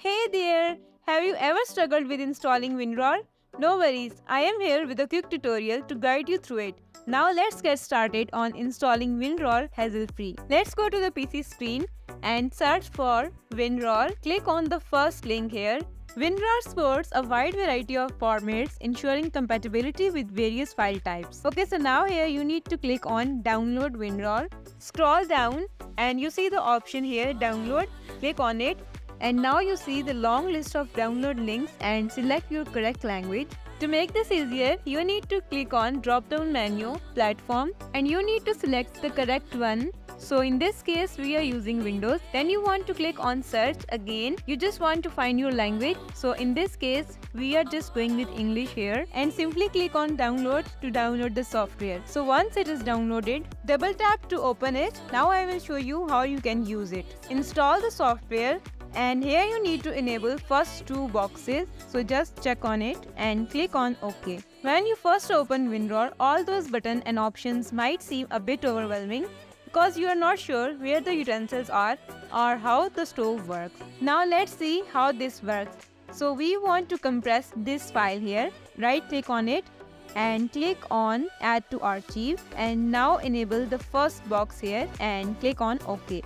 Hey there! Have you ever struggled with installing Winrar? No worries, I am here with a quick tutorial to guide you through it. Now let's get started on installing Winrar hassle-free. Let's go to the PC screen and search for Winrar. Click on the first link here. Winrar supports a wide variety of formats, ensuring compatibility with various file types. Okay, so now here you need to click on Download Winrar. Scroll down and you see the option here, Download. Click on it. And now you see the long list of download links and select your correct language. To make this easier, you need to click on drop-down menu, platform, and you need to select the correct one. So in this case, we are using Windows. Then you want to click on search again. You just want to find your language. So in this case, we are just going with English here and simply click on download to download the software. So once it is downloaded, double tap to open it. Now I will show you how you can use it. Install the software. And here you need to enable first two boxes, so just check on it and click on OK. When you first open Winrar, all those buttons and options might seem a bit overwhelming because you are not sure where the utensils are or how the stove works. Now let's see how this works. So we want to compress this file here, right click on it and click on Add to Archive, and now enable the first box here and click on OK.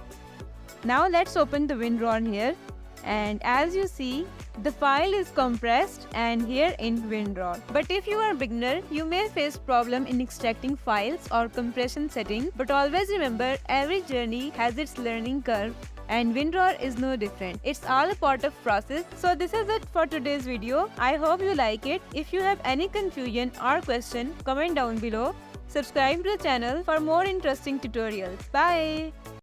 Now let's open the Winrar here, and as you see, the file is compressed and here in Winrar. But if you are a beginner, you may face problem in extracting files or compression setting. But always remember, every journey has its learning curve and Winrar is no different. It's all a part of process. So this is it for today's video. I hope you like it. If you have any confusion or question, comment down below. Subscribe to the channel for more interesting tutorials. Bye!